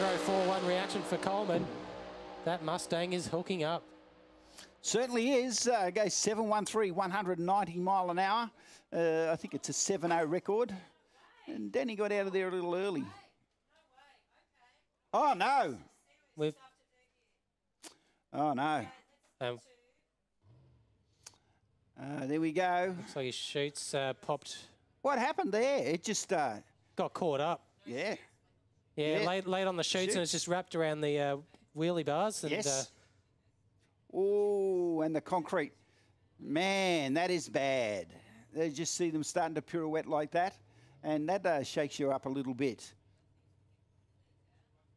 0.041 reaction for Coleman. That Mustang is hooking up. Certainly is. Goes 713, 190 mile an hour. I think it's a 7.0 record. And Danny got out of there a little early. Oh, no. Oh, no. There we go. Looks like his chutes popped. What happened there? It just... got caught up. Yeah. Yeah, late on the chutes, and it's just wrapped around the wheelie bars. And, yes. Oh, and the concrete. Man, that is bad. They just see them starting to pirouette like that, and that shakes you up a little bit.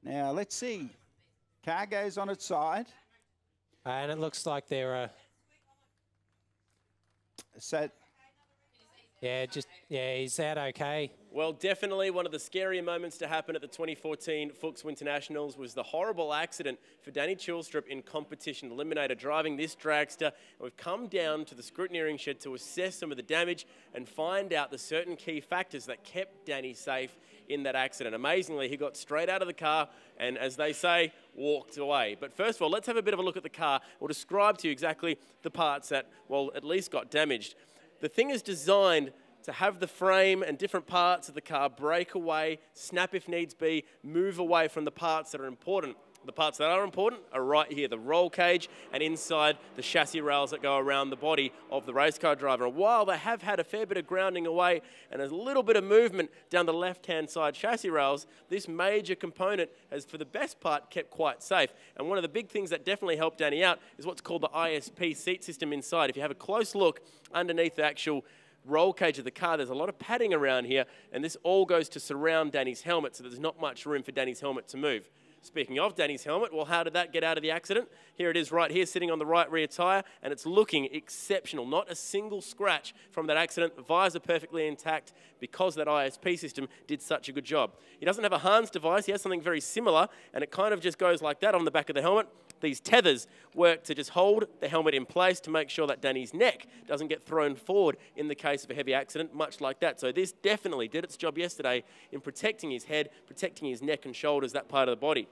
Now, let's see. Car goes on its side. And it looks like they're... So... Yeah, he's out okay. Well, definitely one of the scarier moments to happen at the 2014 Fuchs Winter Nationals was the horrible accident for Danny Chilstrup in competition eliminator driving this dragster. And we've come down to the scrutineering shed to assess some of the damage and find out the certain key factors that kept Danny safe in that accident. Amazingly, he got straight out of the car and, as they say, walked away. But first of all, let's have a bit of a look at the car. We'll describe to you exactly the parts that, well, at least got damaged. The thing is designed to have the frame and different parts of the car break away, snap if needs be, move away from the parts that are important. The parts that are important are right here, the roll cage and inside the chassis rails that go around the body of the race car driver. And while they have had a fair bit of grounding away and a little bit of movement down the left-hand side chassis rails, this major component has, for the best part, kept quite safe. And one of the big things that definitely helped Danny out is what's called the ISP seat system inside. If you have a close look underneath the actual roll cage of the car, there's a lot of padding around here, and this all goes to surround Danny's helmet, so there's not much room for Danny's helmet to move. Speaking of Danny's helmet, well, how did that get out of the accident? Here it is right here, sitting on the right rear tyre, and it's looking exceptional. Not a single scratch from that accident. The visor perfectly intact because that ISP system did such a good job. He doesn't have a Hans device. He has something very similar, and it kind of just goes like that on the back of the helmet. These tethers work to just hold the helmet in place to make sure that Danny's neck doesn't get thrown forward in the case of a heavy accident, much like that. So this definitely did its job yesterday in protecting his head, protecting his neck and shoulders, that part of the body.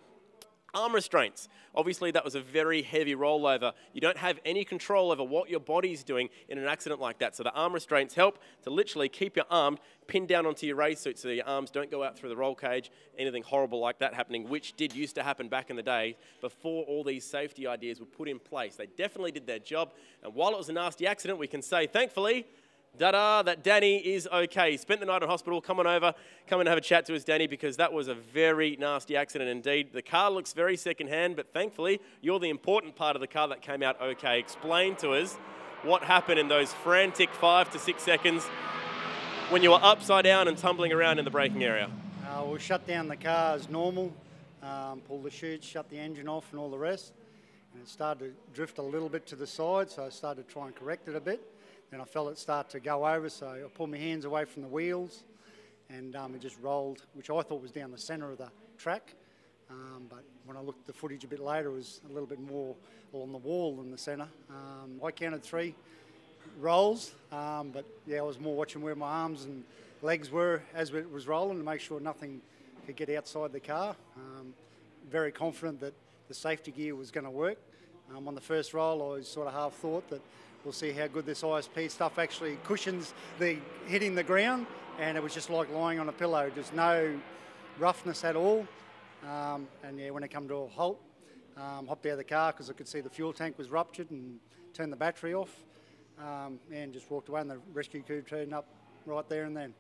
Arm restraints. Obviously, that was a very heavy rollover. You don't have any control over what your body's doing in an accident like that. So the arm restraints help to literally keep your arm pinned down onto your race suit so your arms don't go out through the roll cage, anything horrible like that happening, which did used to happen back in the day before all these safety ideas were put in place. They definitely did their job. And while it was a nasty accident, we can say, thankfully, that Danny is okay. He spent the night in hospital. Come on over, come and have a chat to us, Danny, because that was a very nasty accident indeed. The car looks very second-hand, but thankfully, you're the important part of the car that came out okay. Explain to us what happened in those frantic 5 to 6 seconds when you were upside down and tumbling around in the braking area. We'll shut down the car as normal, pull the chutes, shut the engine off and all the rest. And it started to drift a little bit to the side, so I started to try and correct it a bit. Then I felt it start to go over, so I pulled my hands away from the wheels and it just rolled, which I thought was down the centre of the track. But when I looked at the footage a bit later, it was a little bit more along the wall than the centre. I counted 3 rolls, but yeah, I was more watching where my arms and legs were as it was rolling to make sure nothing could get outside the car. Very confident that the safety gear was going to work. On the first roll, I sort of half thought that we'll see how good this ISP stuff actually cushions the hitting the ground, and it was just like lying on a pillow, just no roughness at all. And yeah, when it came to a halt, hopped out of the car because I could see the fuel tank was ruptured and turned the battery off, and just walked away, and the rescue crew turned up right there and then.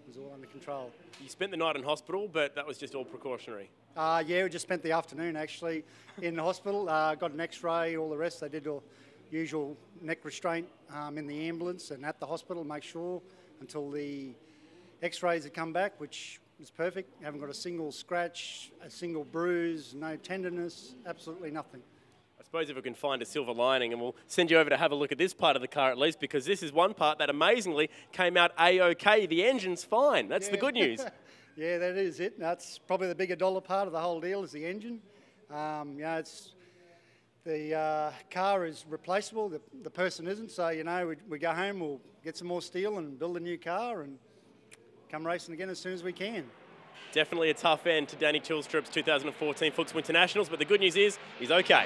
It was all under control. You spent the night in hospital, but that was just all precautionary. Yeah, we just spent the afternoon actually in the hospital, got an x-ray, all the rest. They did all usual neck restraint in the ambulance and at the hospital, make sure until the x-rays had come back, which was perfect. Haven't got a single scratch, a single bruise, no tenderness, absolutely nothing. I suppose if we can find a silver lining, and we'll send you over to have a look at this part of the car at least, because this is one part that amazingly came out A-OK. The engine's fine. That's the good news. Yeah, that is it. That's probably the bigger dollar part of the whole deal is the engine. It's the car is replaceable. The person isn't. So, you know, we go home, we'll get some more steel and build a new car and come racing again as soon as we can. Definitely a tough end to Danny Chilstrup's 2014 Fuchs Winter Nationals, but the good news is he's okay.